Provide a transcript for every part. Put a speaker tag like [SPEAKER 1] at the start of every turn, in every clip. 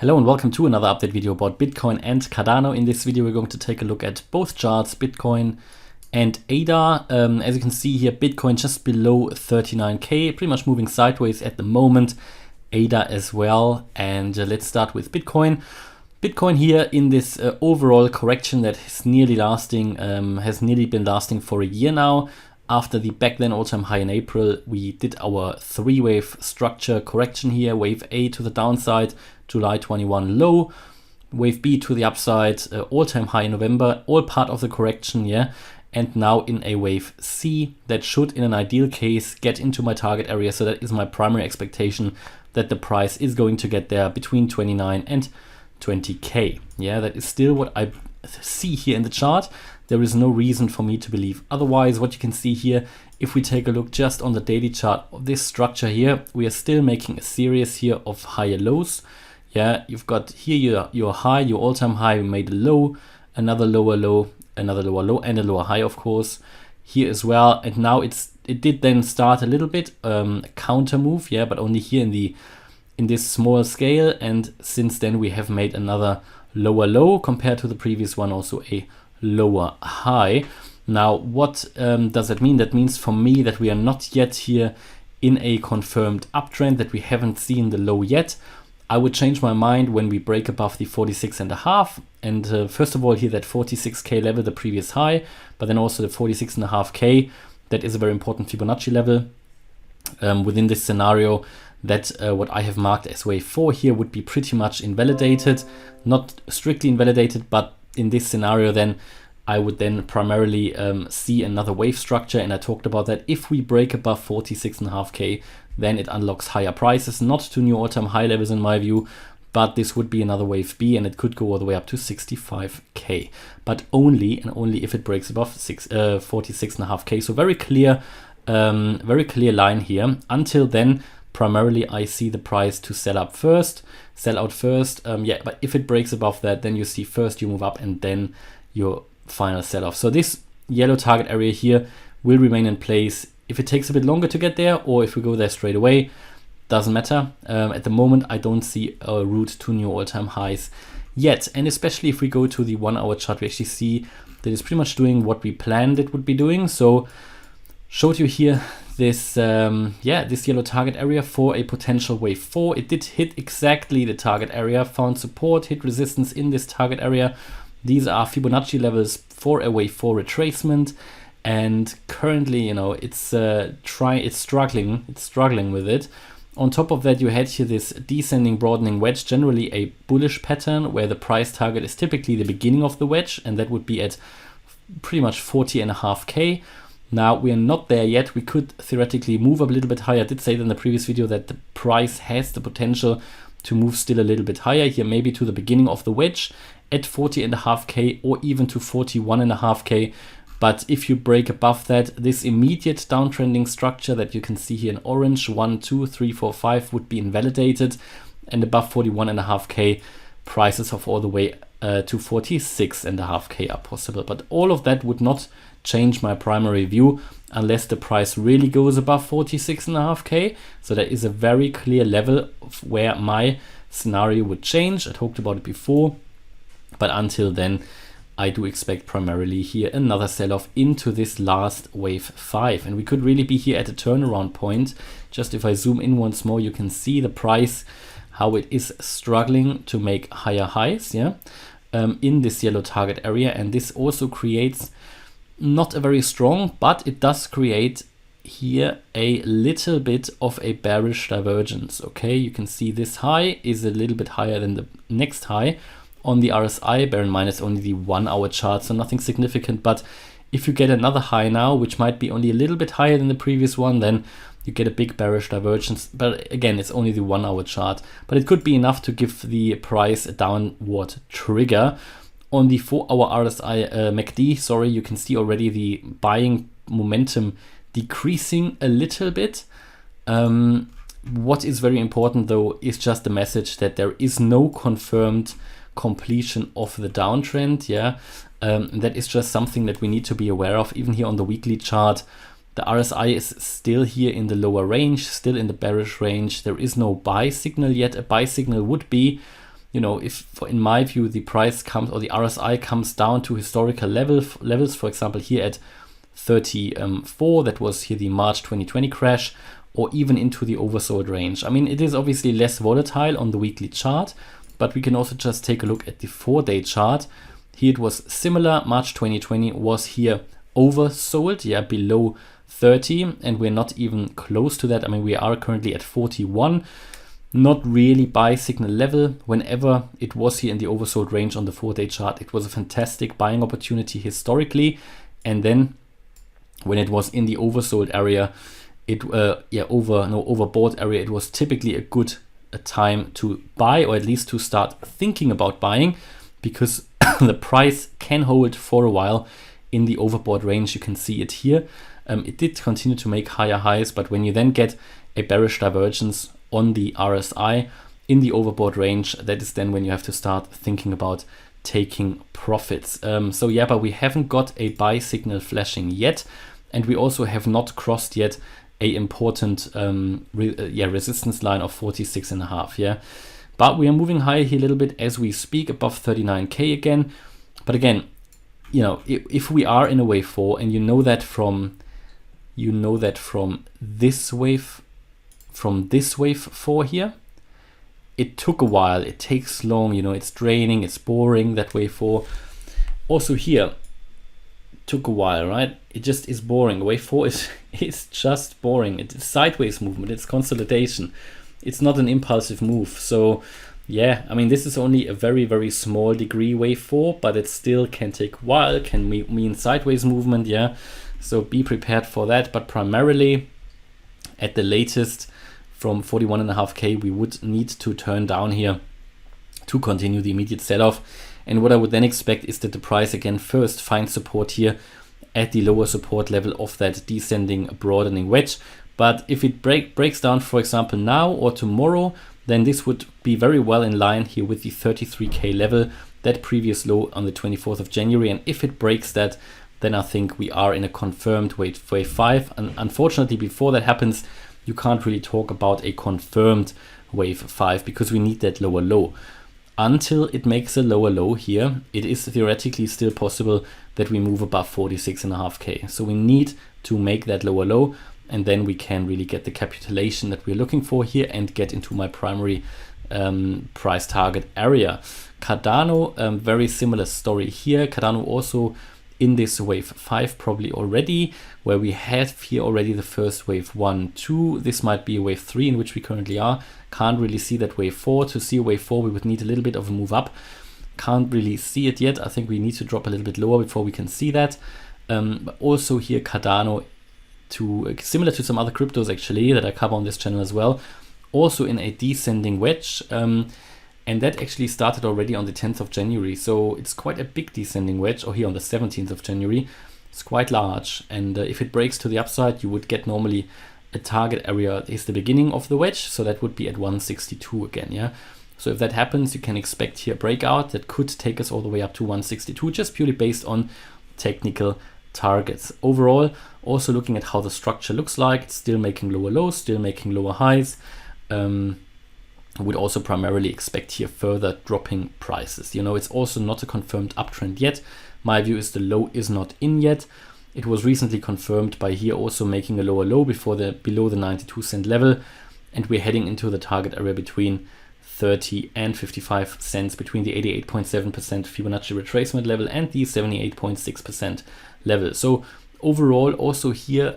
[SPEAKER 1] Hello and welcome to another update video about Bitcoin and Cardano. In this video, we're going to take a look at both charts, Bitcoin and ADA. As you can see here, Bitcoin just below 39K, pretty much moving sideways at the moment. ADA as well. And let's start with Bitcoin. Bitcoin here in this overall correction that is nearly lasting, has nearly been lasting for a year now. After the back then all-time high in April, we did our three-wave structure correction here. Wave A to the downside, July 21 low. Wave B to the upside, all-time high in November, all part of the correction, yeah. And now in a wave C that should, in an ideal case, get into my target area. So that is my primary expectation, that the price is going to get there between 29 and 20K. Yeah, that is still what I see here in the chart. There is no reason for me to believe otherwise. What you can see here, if we take a look just on the daily chart of this structure here, we are still making a series here of higher lows. Yeah, you've got here your high, your all-time high, we made a low, another lower low, another lower low, and a lower high, of course, here as well. And now it did then start a little bit a counter move, yeah, but only here in this small scale. And since then we have made another lower low compared to the previous one, also a lower high. Now what does that mean? That means for me that we are not yet here in a confirmed uptrend, that we haven't seen the low yet. I would change my mind when we break above the 46.5, and first of all here that 46K level, the previous high, but then also the 46.5K, that is a very important Fibonacci level within this scenario. That what I have marked as wave 4 here would be pretty much invalidated, not strictly invalidated, but in this scenario then I would then primarily see another wave structure. And I talked about that if we break above 46.5K, then it unlocks higher prices, not to new all-time high levels in my view, but this would be another wave B, and it could go all the way up to 65K, but only and only if it breaks above 46.5K. So very clear line here. Until then, primarily I see the price to sell out first. Yeah, but if it breaks above that, then you see first you move up and then your final sell-off. So this yellow target area here will remain in place. If it takes a bit longer to get there, or if we go there straight away, doesn't matter. At the moment, I don't see a route to new all-time highs yet. And especially if we go to the 1 hour chart, we actually see that it's pretty much doing what we planned it would be doing. So showed you here this this yellow target area for a potential wave 4. It did hit exactly the target area, found support, hit resistance in this target area. These are Fibonacci levels for a wave 4 retracement, and currently, you know, it's struggling with it. On top of that, you had here this descending broadening wedge, generally a bullish pattern where the price target is typically the beginning of the wedge, and that would be at pretty much 40.5K. Now we are not there yet. We could theoretically move up a little bit higher. I did say in the previous video that the price has the potential to move still a little bit higher here, maybe to the beginning of the wedge at 40.5K or even to 41.5K. But if you break above that, this immediate downtrending structure that you can see here in orange, 1, 2, 3, 4, 5 would be invalidated, and above 41.5K, prices of all the way to 46.5K are possible. But all of that would not change my primary view unless the price really goes above 46.5K. So that is a very clear level of where my scenario would change. I talked about it before, but until then, I do expect primarily here another sell-off into this last wave 5. And we could really be here at a turnaround point. Just if I zoom in once more, you can see the price, how it is struggling to make higher highs, yeah, in this yellow target area. And this also creates not a very strong, but it does create here a little bit of a bearish divergence. Okay, you can see this high is a little bit higher than the next high on the RSI. Bear in mind it's only the 1 hour chart, so nothing significant. But if you get another high now, which might be only a little bit higher than the previous one, then you get a big bearish divergence. But again, it's only the 1 hour chart, but it could be enough to give the price a downward trigger. On the 4 hour RSI MACD, sorry, you can see already the buying momentum decreasing a little bit. What is very important though is just the message that there is no confirmed completion of the downtrend. Yeah, that is just something that we need to be aware of. Even here on the weekly chart, the RSI is still here in the lower range, still in the bearish range. There is no buy signal yet. A buy signal would be you know, if in my view the price comes, or the RSI comes down to historical levels, for example here at 34, that was here the March 2020 crash, or even into the oversold range. I mean, it is obviously less volatile on the weekly chart, but we can also just take a look at the 4-day chart. Here it was similar. March 2020 was here oversold, yeah, below 30, and we're not even close to that. I mean, we are currently at 41. Not really buy signal level. Whenever it was here in the oversold range on the 4-day chart, it was a fantastic buying opportunity historically. And then when it was in the oversold area, overbought area, it was typically a good time to buy, or at least to start thinking about buying, because the price can hold for a while in the overbought range. You can see it here. It did continue to make higher highs, but when you then get a bearish divergence on the RSI in the overbought range, that is then when you have to start thinking about taking profits. So yeah, but we haven't got a buy signal flashing yet, and we also have not crossed yet a important resistance line of 46.5. Yeah, but we are moving higher here a little bit as we speak, above 39k again. But again, you know, if we are in a wave 4, and you know that from this wave 4 here, it took a while, it takes long, you know, it's draining, it's boring, that wave 4. Also here took a while, right? It just is boring. Wave 4 is just boring. It's sideways movement, it's consolidation, it's not an impulsive move. So yeah, I mean, this is only a very, very small degree wave 4, but it still can take a while, can mean sideways movement. Yeah, so be prepared for that. But primarily, at the latest, from 41.5k, we would need to turn down here to continue the immediate sell-off. And what I would then expect is that the price again first finds support here at the lower support level of that descending broadening wedge. But if it breaks down, for example, now or tomorrow, then this would be very well in line here with the 33k level, that previous low on the 24th of January. And if it breaks that, then I think we are in a confirmed wave 5. And unfortunately, before that happens, you can't really talk about a confirmed wave 5, because we need that lower low. Until it makes a lower low here, it is theoretically still possible that we move above 46.5k. So we need to make that lower low, and then we can really get the capitulation that we're looking for here and get into my primary price target area. Cardano, very similar story here. Cardano also in this wave 5 probably already, where we have here already the first wave 1, 2. This might be a wave 3 in which we currently are. Can't really see that wave 4. To see a wave 4, we would need a little bit of a move up. Can't really see it yet. I think we need to drop a little bit lower before we can see that. But also here Cardano, similar to some other cryptos actually that I cover on this channel as well, also in a descending wedge. And that actually started already on the 10th of January. So it's quite a big descending wedge, or here on the 17th of January. It's quite large. And if it breaks to the upside, you would get normally a target area is the beginning of the wedge. So that would be at 162 again, yeah. So if that happens, you can expect here a breakout that could take us all the way up to 162, just purely based on technical targets. Overall, also looking at how the structure looks like, it's still making lower lows, still making lower highs. I would also primarily expect here further dropping prices. You know, it's also not a confirmed uptrend yet. My view is the low is not in yet. It was recently confirmed by here also making a lower low below the 92-cent level, and we're heading into the target area between 30 and 55 cents, between the 88.7% Fibonacci retracement level and the 78.6% level. So overall, also here,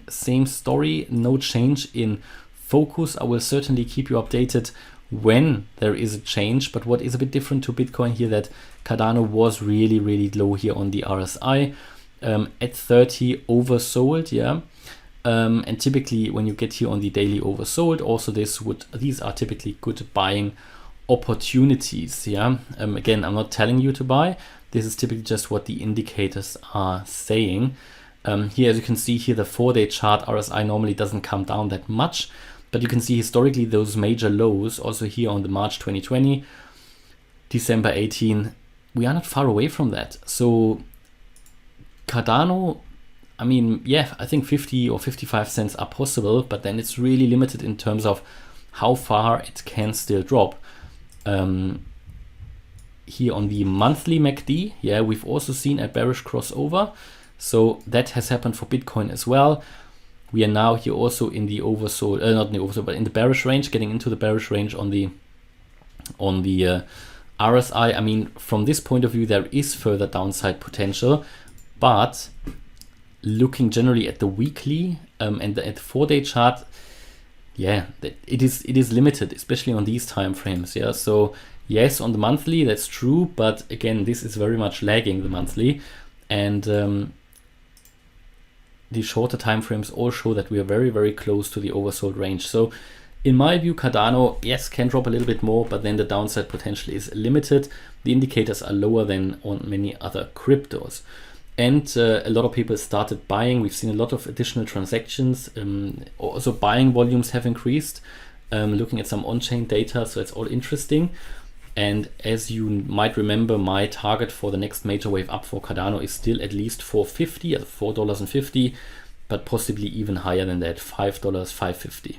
[SPEAKER 1] same story, no change in focus. I will certainly keep you updated when there is a change, but what is a bit different to Bitcoin here, that Cardano was really, really low here on the RSI, at 30 oversold, yeah. And typically when you get here on the daily oversold, also these are typically good buying opportunities, yeah. Again, I'm not telling you to buy. This is typically just what the indicators are saying. Here, as you can see here, the 4-day chart RSI normally doesn't come down that much, but you can see historically those major lows also here on the March 2020, December 18, we are not far away from that. So Cardano, I mean, yeah, I think 50 or 55 cents are possible, but then it's really limited in terms of how far it can still drop. here on the monthly MACD, yeah, we've also seen a bearish crossover. So that has happened for Bitcoin as well. We are now here also in the oversold, not in the oversold, but in the bearish range, getting into the bearish range on the RSI. I mean, from this point of view, there is further downside potential, but looking generally at the weekly and at the 4-day chart, yeah, it is limited, especially on these time frames. Yeah, so yes, on the monthly, that's true, but again, this is very much lagging the monthly, and the shorter time frames all show that we are very, very close to the oversold range. So in my view, Cardano, yes, can drop a little bit more, but then the downside potential is limited. The indicators are lower than on many other cryptos. And a lot of people started buying. We've seen a lot of additional transactions. Also buying volumes have increased. Looking at some on-chain data, so it's all interesting. And as you might remember, my target for the next major wave up for Cardano is still at least $4.50, $4.50, but possibly even higher than that, $5, $5.50.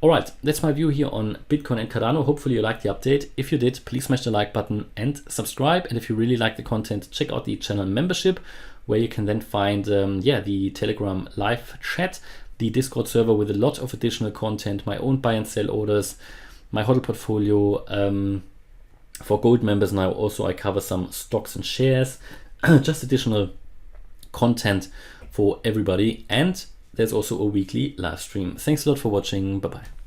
[SPEAKER 1] All right, that's my view here on Bitcoin and Cardano. Hopefully you liked the update. If you did, please smash the like button and subscribe. And if you really like the content, check out the channel membership, where you can then find the Telegram live chat, the Discord server with a lot of additional content, my own buy and sell orders, my HODL portfolio. For gold members now also I cover some stocks and shares, just additional content for everybody. And there's also a weekly live stream. Thanks a lot for watching. Bye-bye.